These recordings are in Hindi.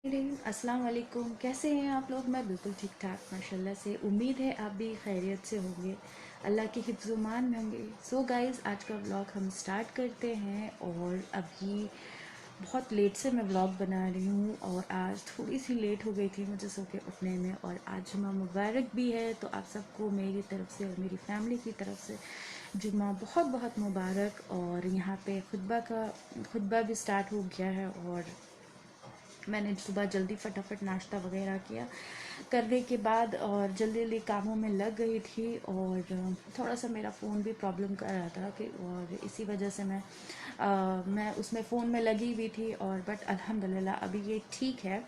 अस्सलाम वालेकुम। कैसे हैं आप लोग? मैं बिल्कुल ठीक ठाक माशाल्लाह से। उम्मीद है आप भी खैरियत से होंगे, अल्लाह के हिफ्ज़-ओ-मान में होंगे। सो गाइज़, आज का व्लॉग हम स्टार्ट करते हैं। और अभी बहुत लेट से मैं व्लॉग बना रही हूँ और आज थोड़ी सी लेट हो गई थी मुझे सो के उठने में। और आज जुम्मा मुबारक भी है, तो आप सबको मेरी तरफ से और मेरी फैमिली की तरफ से जुम्मा बहुत बहुत मुबारक। और यहाँ पे खुतबा भी स्टार्ट हो गया है और मैंने सुबह जल्दी फटाफट नाश्ता वगैरह किया करने के बाद और जल्दी जल्दी कामों में लग गई थी। और थोड़ा सा मेरा फ़ोन भी प्रॉब्लम कर रहा था कि और इसी वजह से मैं उसमें फ़ोन में लगी हुई थी। और बट अल्हम्दुलिल्लाह अभी ये ठीक है।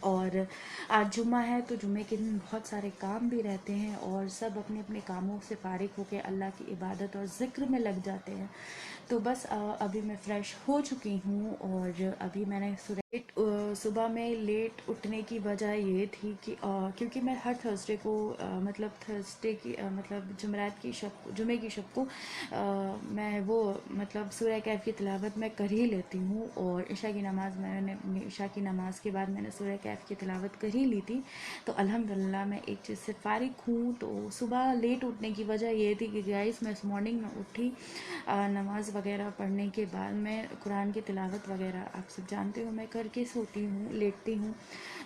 और आज जुम्मा है तो जुम्मे के दिन बहुत सारे काम भी रहते हैं और सब अपने अपने कामों से फारिग होकर अल्लाह की इबादत और ज़िक्र में लग जाते हैं। तो बस अभी मैं फ़्रेश हो चुकी हूँ और अभी मैंने सुबह में लेट उठने की वजह ये थी कि क्योंकि मैं हर थर्सडे को मतलब थर्सडे की मतलब जुमे की शब को मैं वो मतलब सूरह कैफ की तिलावत मैं कर ही लेती हूँ। और इशा की नमाज़ मैंने इशा की नमाज़ के बाद मैंने सूरह कैफ की तिलावत कर ही ली थी। तो अल्हम्दुलिल्लाह मैं एक चीज़ से फ़ारिग हूँ। तो सुबह लेट उठने की वजह ये थी कि गाइस मैं इस मॉर्निंग में उठी नमाज़ वगैरह पढ़ने के बाद मैं कुरान की तिलावत वगैरह आप सब जानते हो मैं करके सोती हूँ, लेटती हूँ।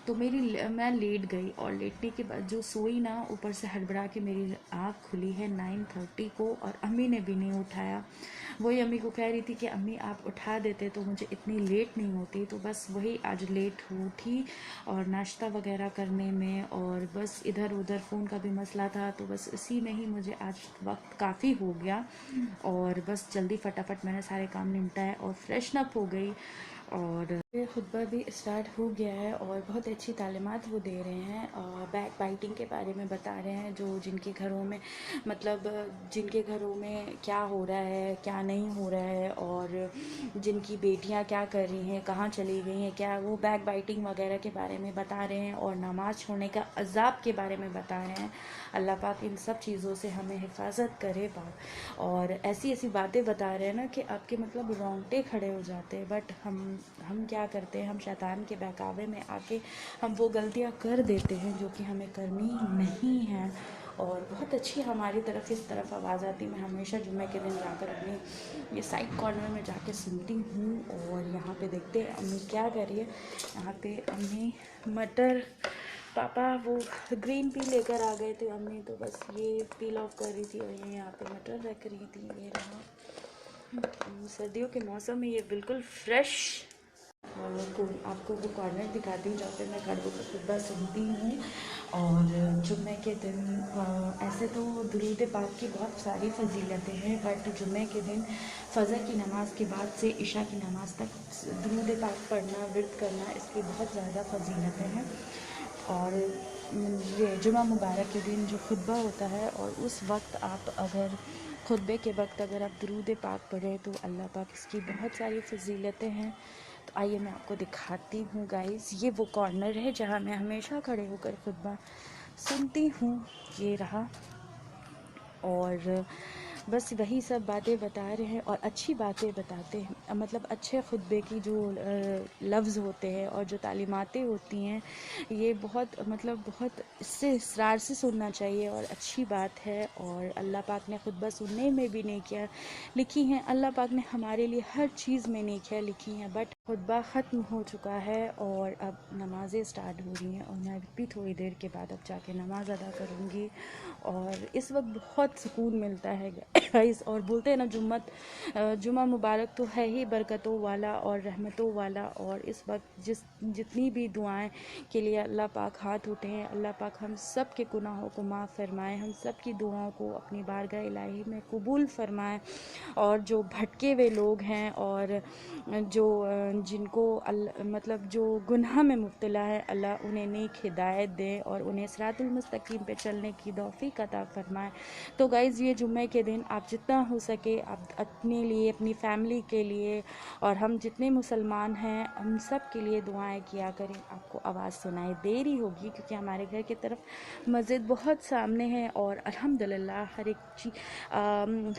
तो मैं लेट गई और लेटने के बाद जो सोई ना, ऊपर से हड़बड़ा के मेरी आँख खुली है 9:30 को और अम्मी ने भी नहीं उठाया। वही अम्मी को कह रही थी कि अम्मी आप उठा देते तो मुझे इतनी लेट नहीं होती। तो बस वही आज लेट उठी और नाश्ता वगैरह करने में और बस इधर उधर फ़ोन का भी मसला था, तो बस इसी में ही मुझे आज वक्त काफ़ी हो गया। और बस जल्दी फटाफट मैंने सारे काम निपटाए और फ्रेशन अप हो गई। और ये खुतबा भी स्टार्ट हो गया है और बहुत अच्छी तालीमात वो दे रहे हैं। बैक बाइटिंग के बारे में बता रहे हैं, जो जिनके घरों में मतलब जिनके घरों में क्या हो रहा है क्या नहीं हो रहा है और जिनकी बेटियां क्या कर रही हैं, कहाँ चली गई हैं, क्या वो बैक बाइटिंग वगैरह के बारे में बता रहे हैं और नमाज़ छोड़ने का अजाब के बारे में बता रहे हैं। अल्लाह पाक इन सब चीज़ों से हमें हिफाजत करे पाक। और ऐसी ऐसी बातें बता रहे हैं ना कि आपके मतलब रोंगटे खड़े हो जाते हैं। बट हम क्या करते हैं, हम शैतान के बहकावे में आके हम वो गलतियां कर देते हैं जो कि हमें करनी नहीं है। और बहुत अच्छी हमारी तरफ इस तरफ आवाज़ आती है। मैं हमेशा जुम्मे के दिन जाकर अपनी ये साइड कॉर्नर में जाके सुनती हूँ। और यहाँ पे देखते हैं अम्मी क्या कर रही है। यहाँ पे अम्मी मटर पापा वो ग्रीन पी लेकर आ गए थे अम्मी, तो बस ये पील ऑफ कर रही थी और ये यहाँ पे मटर रख रही थी। ये रहा सर्दियों के मौसम में ये बिल्कुल फ्रेश। आपको वो कॉर्नर दिखाती हूँ जहाँ पे मैं खड़े होकर खुतबा सुनती हूँ। और जुम्मे के दिन ऐसे तो दुरूद पाक की बहुत सारी फजीलतें हैं, बट जुम्मे के दिन फ़जर की नमाज़ के बाद से इशा की नमाज़ तक दुरूद पाक पढ़ना, विर्द करना, इसकी बहुत ज़्यादा फजीलतें हैं। और ये जुमा मुबारक के दिन जो खुतबा होता है और उस वक्त आप अगर खुतबे के वक्त अगर आप दुरूद पाक पढ़ें तो अल्लाह पाक इसकी बहुत सारी फजीलतें हैं। तो आइए मैं आपको दिखाती हूँ गाइस। ये वो कॉर्नर है जहाँ मैं हमेशा खड़े होकर खुतबा सुनती हूँ। ये रहा। और बस वही सब बातें बता रहे हैं और अच्छी बातें बताते हैं, मतलब अच्छे खुतबे की जो लफ्ज़ होते हैं और जो तालीमातें होती हैं, ये बहुत मतलब बहुत इससे इसरार से सुनना चाहिए और अच्छी बात है। और अल्लाह पाक ने खुतबा सुनने में भी नेकियां लिखी हैं। अल्लाह पाक ने हमारे लिए हर चीज़ में नेकियां लिखी हैं। बट खुतबा ख़त्म हो चुका है और अब नमाज़ें स्टार्ट हो रही हैं और मैं भी थोड़ी देर के बाद अब जाके नमाज़ अदा करूँगी। और इस वक्त बहुत सुकून मिलता है गाइस। और बोलते हैं ना जुम्मा मुबारक तो है ही बरकतों वाला और रहमतों वाला। और इस वक्त जितनी भी दुआएं के लिए अल्लाह पाक हाथ उठे हैं, अल्लाह पाक हम सब के गुनाहों को माफ़ फरमाए, हम सब की दुआओं को अपनी बारगाह इलाही में कबूल फरमाए। और जो भटके हुए लोग हैं और जो जिनको मतलब जो गुनाह में मुब्तला है, अल्लाह उन्हें नेक हिदायत दे और उन्हें सिरातुल मुस्तकीम पे चलने की तौफीक अता फरमाए। तो गाइज़, ये जुम्मे के दिन आप जितना हो सके आप अपने लिए, अपनी फैमिली के लिए और हम जितने मुसलमान हैं हम सब के लिए दुआएं किया करें। आपको आवाज़ सुनाई दे रही होगी क्योंकि हमारे घर की तरफ मस्जिद बहुत सामने है और अल्हम्दुलिल्लाह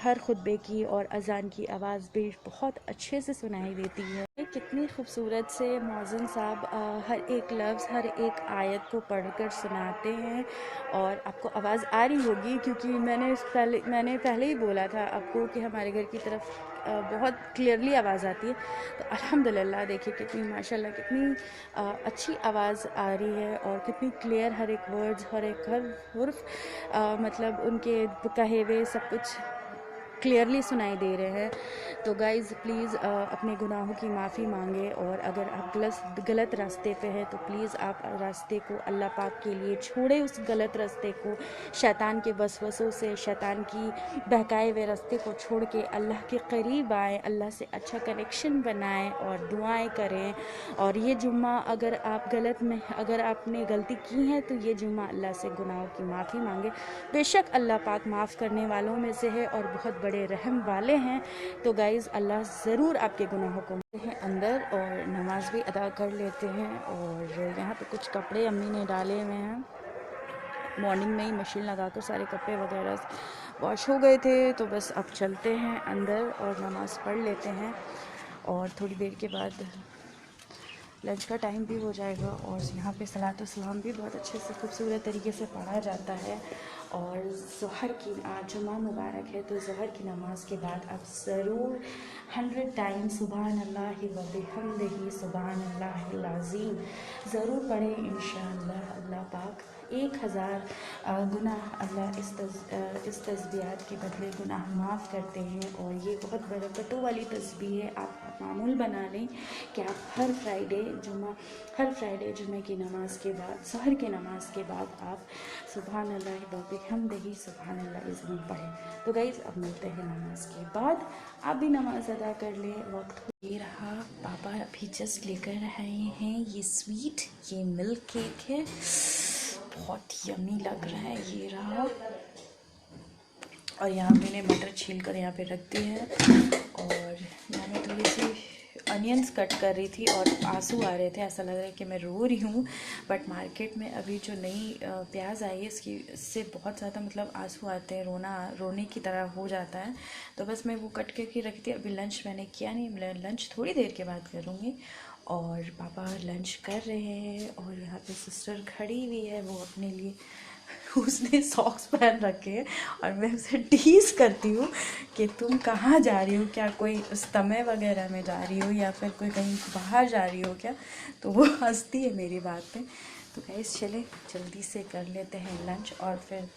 हर खुतबे की और अजान की आवाज़ भी बहुत अच्छे से सुनाई देती है। कितनी खूबसूरत से मौज़िन साहब हर एक लफ्ज़ हर एक आयत को पढ़कर सुनाते हैं। और आपको आवाज़ आ रही होगी क्योंकि मैंने पहले ही बोला था आपको कि हमारे घर की तरफ बहुत क्लियरली आवाज़ आती है। तो अल्हम्दुलिल्लाह देखिए कितनी माशाल्लाह कितनी अच्छी आवाज़ आ रही है और कितनी क्लियर हर एक वर्ड्स हर हुर्फ मतलब उनके कहे हुए सब कुछ क्लियरली सुनाई दे रहे हैं। तो गाइज़ प्लीज़ अपने गुनाहों की माफ़ी मांगे। और अगर आप गलत रास्ते पे हैं तो प्लीज़ आप रास्ते को अल्लाह पाक के लिए छोड़े, उस गलत रास्ते को, शैतान के वसवसों से, शैतान की बहकाए हुए रास्ते को छोड़ के अल्लाह के करीब आएँ, अल्लाह से अच्छा कनेक्शन बनाएं और दुआएं करें। और ये जुम्मा अगर आपने गलती की है तो ये जुम्मा अल्लाह से गुनाहों की माफ़ी मांगे। बेशक अल्लाह पाक माफ़ करने वालों में से है और बहुत बड़े रहम वाले हैं। तो गाइज़ अल्लाह ज़रूर आपके गुनाहों को माफ़ हैं अंदर और नमाज भी अदा कर लेते हैं। और यहाँ पे कुछ कपड़े अम्मी ने डाले हुए हैं, मॉर्निंग में ही मशीन लगा कर सारे कपड़े वगैरह वॉश हो गए थे। तो बस अब चलते हैं अंदर और नमाज़ पढ़ लेते हैं और थोड़ी देर के बाद लंच का टाइम भी हो जाएगा। और यहाँ पे सलात व सलाम भी बहुत अच्छे से खूबसूरत तरीके से पढ़ा जाता है। और ज़ोहर की आज जुमा मुबारक है तो ज़ोहर की नमाज़ के बाद आप ज़रूर 100 टाइम सुबहान अल्लाह व बिहम्दिही सुबहान अल्लाहिल अज़ीम ज़रूर पढ़ें। इंशाअल्लाह अल्लाह पाक 1000 गुनाह अल्लाह इस तस्बीहात के बदले गुनाह माफ़ करते हैं। और ये बहुत बरकतों वाली तस्बीह है। आप मामूल बना लें कि आप हर फ्राइडे जुमे की नमाज़ के बाद, सहर की नमाज़ के बाद आप सुबहान अल्लाह व बिहम्दिही सुबहान अल्लाह इज़्ज़म पढ़ें। तो गाइज़ अब मिलते हैं नमाज के बाद, आप भी नमाज अदा कर लें। वक्त ये रहा, पापा अभी जस्ट लेकर आए हैं ये स्वीट, ये मिल्क केक है, बहुत यम्मी लग रहा है। ये रहा, और यहाँ मैंने मटर छील कर यहाँ पे रख दी है। और यहाँ मैं थोड़ी सी अनियंस कट कर रही थी और आंसू आ रहे थे, ऐसा लग रहा है कि मैं रो रही हूँ। बट मार्केट में अभी जो नई प्याज आई है इससे बहुत ज़्यादा मतलब आंसू आते हैं, रोने की तरह हो जाता है। तो बस मैं वो कट करके रख दी। अभी लंच मैंने किया नहीं, मैं लंच थोड़ी देर के बाद करूँगी। और पापा लंच कर रहे हैं और यहाँ पे सिस्टर खड़ी हुई है, वो अपने लिए उसने सॉक्स पहन रखे हैं और मैं उसे टीज करती हूँ कि तुम कहाँ जा रही हो, क्या कोई इज्तिमा वगैरह में जा रही हो या फिर कोई कहीं बाहर जा रही हो क्या। तो वो हंसती है मेरी बात पे। तो गाइस चले जल्दी से कर लेते हैं लंच और फिर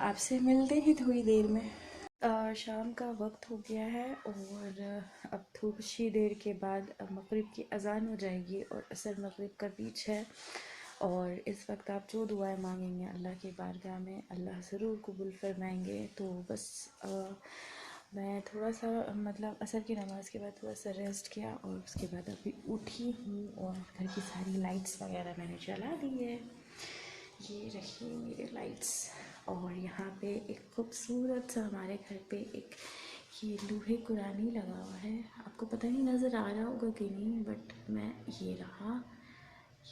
आपसे मिलते हैं थोड़ी देर में। शाम का वक्त हो गया है और अब थोड़ी सी देर के बाद मगरिब की अज़ान हो जाएगी और असर मगरिब का बीच है। और इस वक्त आप जो दुआएं मांगेंगे अल्लाह की बारगाह में अल्लाह ज़रूर कबूल फरमाएंगे। तो बस मैं थोड़ा सा मतलब असर की नमाज़ के बाद थोड़ा सा रेस्ट किया और उसके बाद अभी उठी हूँ और घर की सारी लाइट्स वगैरह मैंने जला दी है। ये रखी मेरे लाइट्स। और यहाँ पे एक खूबसूरत सा हमारे घर पे एक ये लूहे कुरानी लगा हुआ है, आपको पता नहीं नज़र आ रहा होगा कि नहीं, बट मैं ये रहा,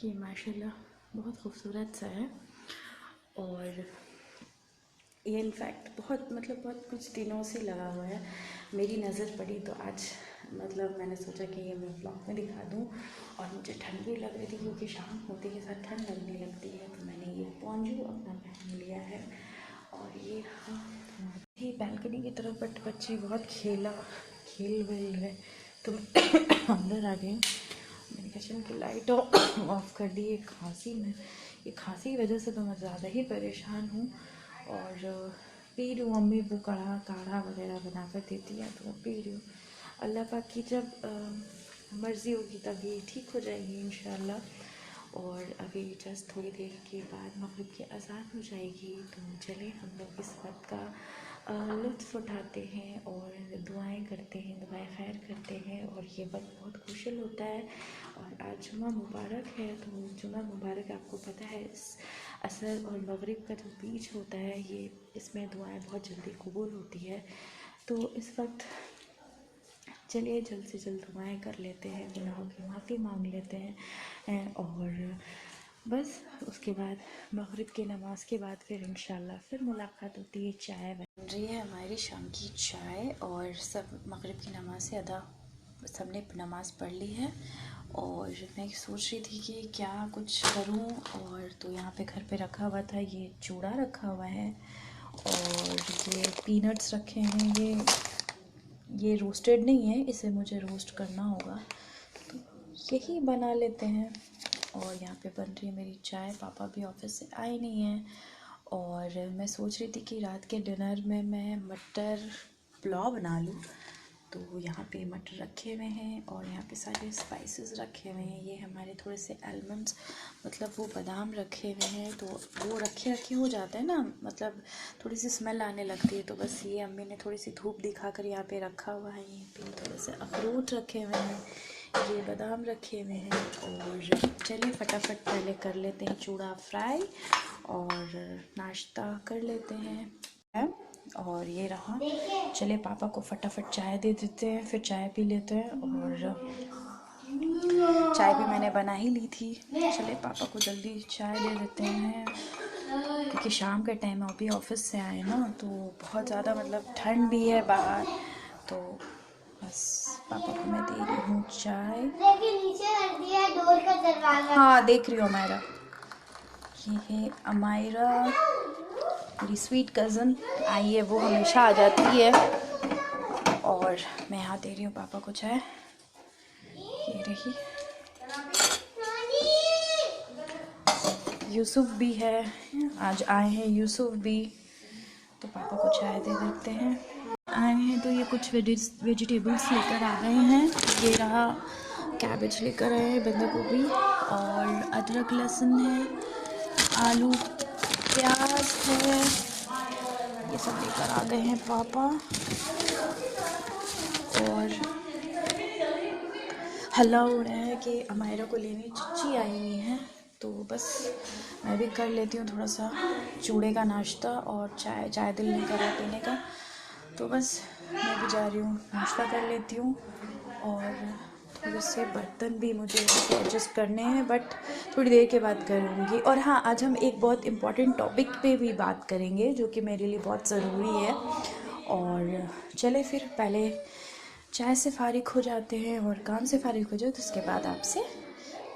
ये माशाल्लाह बहुत खूबसूरत सा है। और ये इनफैक्ट बहुत कुछ दिनों से लगा हुआ है, मेरी नज़र पड़ी तो आज मतलब मैंने सोचा कि ये मैं ब्लॉग में दिखा दूँ। और मुझे ठंड भी लग रही थी क्योंकि शाम होते के साथ ठंड लगने लगती है, तो मैंने ये पौंजू अपना पहन लिया है। और ये ही बैल्कनी की तरफ, बट बच्चे बहुत खेल रहे तो मैं अंदर आ गई। मैंने किचन की लाइट ऑफ कर दी। ये खांसी की वजह से तो मैं ज़्यादा ही परेशान हूँ। और पी रही हूँ, मम्मी वो काढ़ा वगैरह बना कर देती है तो मैं पी रही हूँ। अल्लाह पाक की जब मर्ज़ी होगी तब ये ठीक हो जाएगी इंशाल्लाह। और अभी जस्ट थोड़ी देर के बाद मगरिब की अज़ान हो जाएगी, तो चले हम लोग इस वक्त का लुत्फ़ उठाते हैं और दुआएं करते हैं, दुआएं खैर करते हैं। और ये वक्त बहुत खुशल होता है। और आज जुमा मुबारक है, तो जुमा मुबारक आपको पता है इस असर और मगरिब का जो बीच होता है, ये इसमें दुआएं बहुत जल्दी कबूल होती है। तो इस वक्त चलिए जल्द से जल्द दुआएं कर लेते हैं, गुनाहों की माफ़ी मांग लेते हैं। और बस उसके बाद मगरिब की नमाज़ के बाद फिर इंशाल्लाह फिर मुलाकात होती है। चाय बन रही है हमारी शाम की चाय और सब मगरिब की नमाज़ से अदा सबने नमाज़ पढ़ ली है और मैं सोच रही थी कि क्या कुछ करूं। और तो यहाँ पे घर पे रखा हुआ था, ये चूड़ा रखा हुआ है और ये पीनट्स रखे हैं। ये रोस्टेड नहीं है, इसे मुझे रोस्ट करना होगा, तो यही बना लेते हैं। और यहाँ पे बन रही है मेरी चाय। पापा भी ऑफिस से आए नहीं हैं और मैं सोच रही थी कि रात के डिनर में मैं मटर पुलाव बना लूँ। तो यहाँ पे मटर रखे हुए हैं और यहाँ पे सारे स्पाइसेस रखे हुए हैं। ये हमारे थोड़े से आलमंड्स, मतलब वो बादाम रखे हुए हैं। तो वो रखे रखे हो जाते हैं ना, मतलब थोड़ी सी स्मेल आने लगती है। तो बस ये अम्मी ने थोड़ी सी धूप दिखाकर यहाँ पे रखा हुआ है। यहाँ पे थोड़े से अखरोट रखे हुए हैं, ये बादाम रखे हुए हैं। और चलिए फटाफट पहले कर लेते हैं चूड़ा फ्राई और नाश्ता कर लेते हैं। और ये रहा, चले पापा को फटाफट चाय दे देते हैं, फिर चाय पी लेते हैं। और चाय भी मैंने बना ही ली थी, चले पापा को जल्दी चाय दे देते हैं क्योंकि शाम के टाइम अभी ऑफिस से आए ना, तो बहुत ज़्यादा मतलब ठंड भी है बाहर। तो बस पापा को मैं दे रही हूँ चाय। नीचे कर दिया डोर का दरवाजा। हाँ देख रही हूँ अमायरा, ये है अमायरा मेरी स्वीट कज़न आई है, वो हमेशा आ जाती है। और मैं यहाँ दे रही हूँ पापा को चाय, ये रही। यूसुफ भी है, आज आए हैं यूसुफ भी, तो पापा को चाय दे देते हैं। आए हैं तो ये कुछ वेजिटेबल्स लेकर आ गए हैं। ये रहा कैबेज लेकर आए हैं, बंद गोभी और अदरक लहसुन है, आलू प्याज है, ये सब लेकर आ गए हैं पापा। और हल्ला हो रहा है कि अमायरा को लेने चिच्ची आई हुई है, तो बस मैं भी कर लेती हूँ थोड़ा सा चूड़े का नाश्ता और चाय दिल नहीं कर रहा पीने का, तो बस मैं भी जा रही हूँ नाश्ता कर लेती हूँ। और थोड़े से बर्तन भी मुझे एडजस्ट करने हैं, बट थोड़ी देर के बाद करूँगी। और हाँ, आज हम एक बहुत इम्पॉर्टेंट टॉपिक पे भी बात करेंगे जो कि मेरे लिए बहुत ज़रूरी है। और चले फिर पहले चाय से फारिग हो जाते हैं और काम से फारिग हो जाए, तो उसके बाद आपसे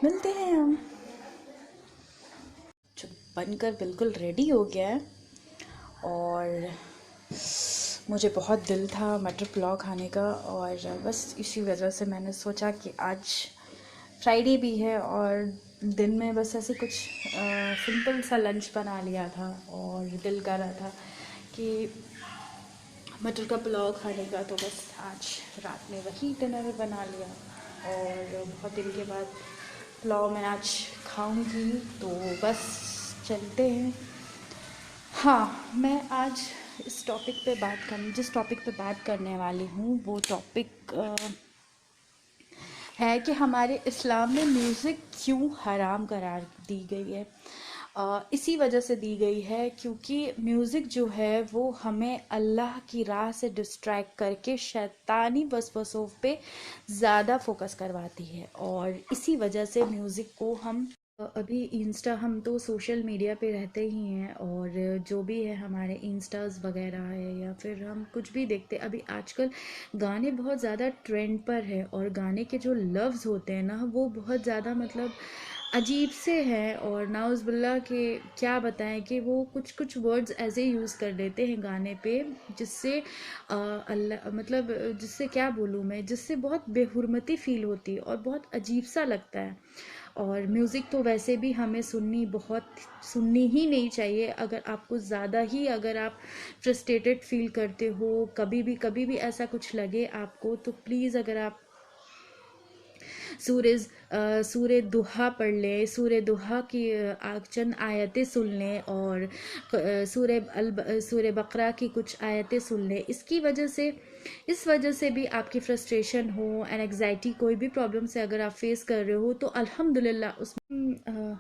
मिलते हैं हम। जो बनकर बिल्कुल रेडी हो गया है और मुझे बहुत दिल था मटर पुलाव खाने का, और बस इसी वजह से मैंने सोचा कि आज फ्राइडे भी है और दिन में बस ऐसे कुछ सिंपल सा लंच बना लिया था और दिल कर रहा था कि मटर का पुलाव खाने का, तो बस आज रात में वही डिनर बना लिया। और बहुत दिन के बाद पुलाव मैं आज खाऊंगी, तो बस चलते हैं। हाँ, मैं आज जिस टॉपिक पे बात करने वाली हूँ वो टॉपिक है कि हमारे इस्लाम में म्यूज़िक क्यों हराम करार दी गई है। इसी वजह से दी गई है क्योंकि म्यूज़िक जो है वो हमें अल्लाह की राह से डिस्ट्रैक्ट करके शैतानी वसवसों पे ज़्यादा फोकस करवाती है। और इसी वजह से म्यूज़िक को हम अभी हम तो सोशल मीडिया पे रहते ही हैं, और जो भी है हमारे इंस्टास वगैरह है या फिर हम कुछ भी देखते, अभी आजकल गाने बहुत ज़्यादा ट्रेंड पर है और गाने के जो लफ्ज़ होते हैं ना वो बहुत ज़्यादा मतलब अजीब से हैं। और नाउज़ुबिल्लाह के क्या बताएं कि वो कुछ कुछ वर्ड्स ऐसे यूज़ कर देते हैं गाने पे जिससे अल्लाह मतलब जिससे क्या बोलूँ मैं, जिससे बहुत बेहुरमती फ़ील होती है और बहुत अजीब सा लगता है। और म्यूज़िक तो वैसे भी हमें सुननी ही नहीं चाहिए। अगर आपको ज़्यादा ही अगर आप फ्रस्ट्रेटेड फील करते हो, कभी भी ऐसा कुछ लगे आपको, तो प्लीज़ अगर आप सूर्य दुहा पढ़ लें, सूर्य दुहा की चंद आयतें सुन लें और सूर्य बकरा की कुछ आयतें सुन लें। इस वजह से भी आपकी फ्रस्ट्रेशन हो, एंग्जाइटी, कोई भी प्रॉब्लम से अगर आप फेस कर रहे हो तो अल्हम्दुलिल्लाह उसमें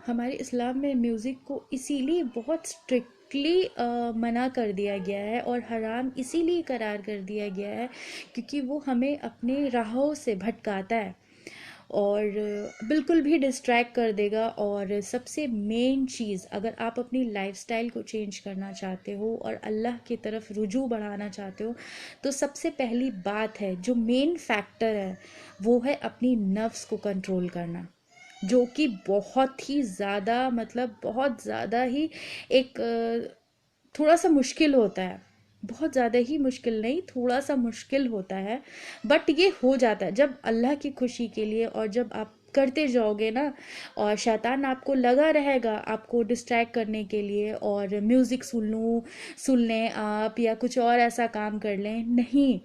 हमारे इस्लाम में म्यूज़िक को इसीलिए बहुत स्ट्रिक्टली मना कर दिया गया है और हराम इसीलिए करार कर दिया गया है क्योंकि वो हमें अपने राहों से भटकाता है। और बिल्कुल भी डिस्ट्रैक्ट कर देगा। और सबसे मेन चीज़, अगर आप अपनी लाइफस्टाइल को चेंज करना चाहते हो और अल्लाह की तरफ रुजू बढ़ाना चाहते हो, तो सबसे पहली बात है, जो मेन फैक्टर है, वो है अपनी नफ्स को कंट्रोल करना, जो कि बहुत ही ज़्यादा, मतलब बहुत ज़्यादा ही एक थोड़ा सा मुश्किल होता है। बहुत ज़्यादा ही मुश्किल नहीं, थोड़ा सा मुश्किल होता है, बट ये हो जाता है जब अल्लाह की खुशी के लिए। और जब आप करते जाओगे ना, और शैतान आपको लगा रहेगा आपको डिस्ट्रैक्ट करने के लिए, और म्यूज़िक सुन लें आप, या कुछ और ऐसा काम कर लें, नहीं।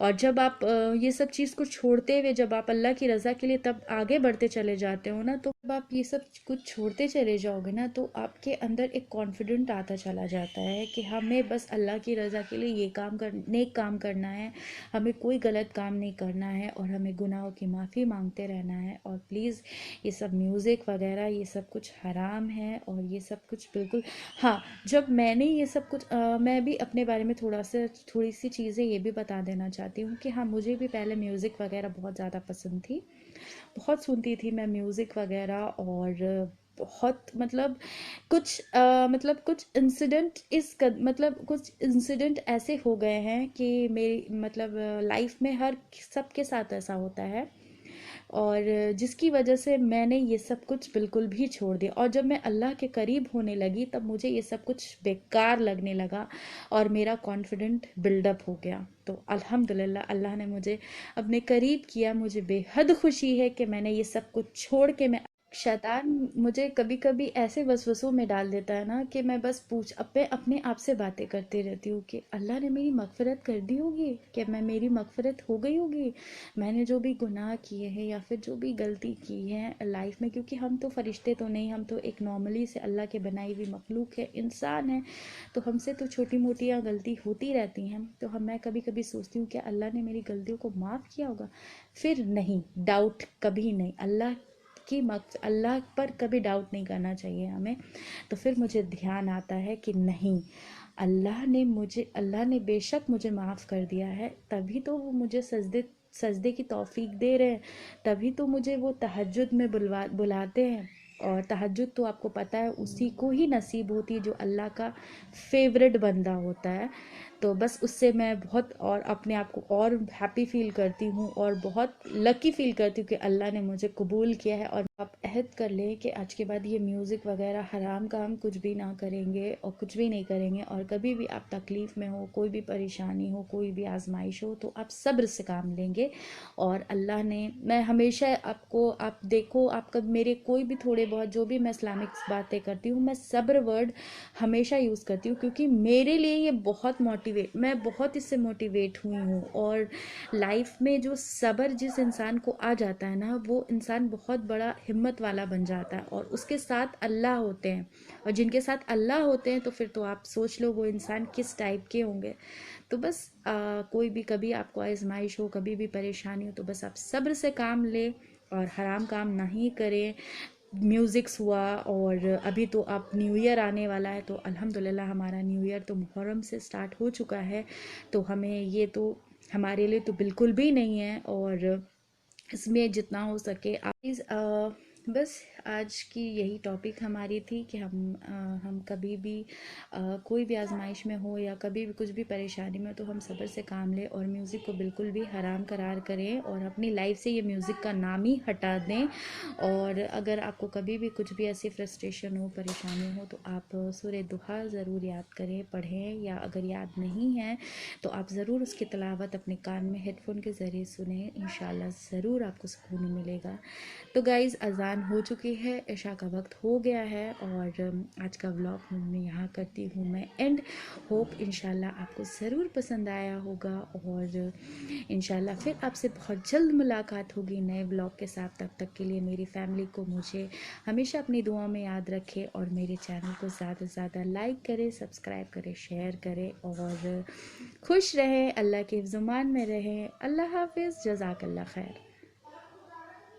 और जब आप ये सब चीज़ को छोड़ते हुए, जब आप अल्लाह की रज़ा के लिए तब आगे बढ़ते चले जाते हो ना, तो जब आप ये सब कुछ छोड़ते चले जाओगे ना, तो आपके अंदर एक कॉन्फिडेंट आता चला जाता है कि हमें बस अल्लाह की रज़ा के लिए ये काम कर नेक काम करना है, हमें कोई गलत काम नहीं करना है, और हमें गुनाहों की माफ़ी मांगते रहना है। और प्लीज़ ये सब म्यूज़िक वगैरह ये सब कुछ हराम है, और ये सब कुछ बिल्कुल। हाँ, जब मैंने ये सब कुछ मैं भी अपने बारे में थोड़ी सी चीज़ें ये भी बता देना चाहती हूँ कि हाँ, मुझे भी पहले म्यूज़िक वगैरह बहुत ज़्यादा पसंद थी, बहुत सुनती थी मैं म्यूज़िक वगैरह। और बहुत मतलब मतलब कुछ इंसिडेंट मतलब कुछ इंसिडेंट ऐसे हो गए हैं कि मेरी मतलब लाइफ में हर सबके साथ ऐसा होता है, और जिसकी वजह से मैंने ये सब कुछ बिल्कुल भी छोड़ दिया। और जब मैं अल्लाह के करीब होने लगी, तब मुझे ये सब कुछ बेकार लगने लगा, और मेरा कॉन्फिडेंट बिल्डअप हो गया। तो अल्हम्दुलिल्लाह, अल्लाह ने मुझे अपने करीब किया। मुझे बेहद खुशी है कि मैंने ये सब कुछ छोड़ के मैं। शैतान मुझे कभी कभी ऐसे वसवसों में डाल देता है ना, कि मैं बस अपने आप से बातें करती रहती हूँ कि अल्लाह ने मेरी मगफरत कर दी होगी, कि मेरी मगफरत हो गई होगी, मैंने जो भी गुनाह किए हैं या फिर जो भी गलती की है लाइफ में। क्योंकि हम तो फरिश्ते तो नहीं, हम तो एक नॉर्मली से अल्लाह के बनाई हुई मखलूक है, इंसान है, तो हमसे तो छोटी मोटियाँ गलती होती रहती हैं। तो मैं कभी कभी सोचती हूँ कि अल्लाह ने मेरी गलतियों को माफ़ किया होगा। फिर नहीं, डाउट कभी नहीं, अल्लाह पर कभी डाउट नहीं करना चाहिए हमें। तो फिर मुझे ध्यान आता है कि नहीं, अल्लाह ने बेशक मुझे माफ़ कर दिया है, तभी तो वो मुझे सजदे की तौफीक दे रहे हैं, तभी तो मुझे वो तहज्जुद में बुलाते हैं। और तहज्जुद तो आपको पता है उसी को ही नसीब होती है जो अल्लाह का फेवरेट बंदा होता है। तो बस उससे मैं बहुत और अपने आप को और हैप्पी फील करती हूँ, और बहुत लकी फील करती हूँ कि अल्लाह ने मुझे कबूल किया है। और आप अहद कर लें कि आज के बाद ये म्यूज़िक वगैरह हराम काम कुछ भी ना करेंगे, और कुछ भी नहीं करेंगे। और कभी भी आप तकलीफ़ में हो, कोई भी परेशानी हो, कोई भी आजमाइश हो, तो आप सब्र से काम लेंगे। और अल्लाह ने, मैं हमेशा आप देखो, आप कब मेरे कोई भी थोड़े बहुत जो भी मैं इस्लामिक बातें करती हूँ, मैं सब्र वर्ड हमेशा यूज़ करती हूँ, क्योंकि मेरे लिए ये बहुत मैं बहुत इससे मोटिवेट हुई हूँ। और लाइफ में जो सब्र जिस इंसान को आ जाता है ना, वो इंसान बहुत बड़ा हिम्मत वाला बन जाता है, और उसके साथ अल्लाह होते हैं। और जिनके साथ अल्लाह होते हैं, तो फिर तो आप सोच लो वो इंसान किस टाइप के होंगे। तो बस कोई भी कभी आपको आजमाइश हो, कभी भी परेशानी हो, तो बस आप सब्र से काम ले, और हराम काम नहीं करें। म्यूज़िक्स हुआ, और अभी तो अब न्यू ईयर आने वाला है, तो अल्हम्दुलिल्लाह हमारा न्यू ईयर तो मुहर्रम से स्टार्ट हो चुका है। तो हमें ये तो हमारे लिए तो बिल्कुल भी नहीं है। और इसमें जितना हो सके आप बस आज की यही टॉपिक हमारी थी कि हम कभी भी कोई भी आजमाइश में हो, या कभी भी कुछ भी परेशानी में, तो हम सब्र से काम लें, और म्यूज़िक को बिल्कुल भी हराम करार करें, और अपनी लाइफ से ये म्यूज़िक का नाम ही हटा दें। और अगर आपको कभी भी कुछ भी ऐसी फ्रस्ट्रेशन हो, परेशानी हो, तो आप सूरह दुहा ज़रूर याद करें, पढ़ें, या अगर याद नहीं है तो आप ज़रूर उसकी तिलावत अपने कान में हेडफोन के ज़रिए सुने, इंशाल्लाह ज़रूर आपको सुकून मिलेगा। तो गाइज़, अज़ान हो चुकी है, इशा का वक्त हो गया है, और आज का व्लॉग मैं यहाँ करती हूँ मैं एंड। होप इंशाल्लाह आपको ज़रूर पसंद आया होगा, और इंशाल्लाह फिर आपसे बहुत जल्द मुलाकात होगी नए व्लॉग के साथ। तब तक के लिए मेरी फैमिली को मुझे हमेशा अपनी दुआ में याद रखें, और मेरे चैनल को ज़्यादा से ज़्यादा लाइक करें, सब्सक्राइब करें, शेयर करें, और खुश रहें, अल्लाह के फ़ज़मान में रहें। अल्लाह हाफ़िज़, जज़ाकल्लाह खैर।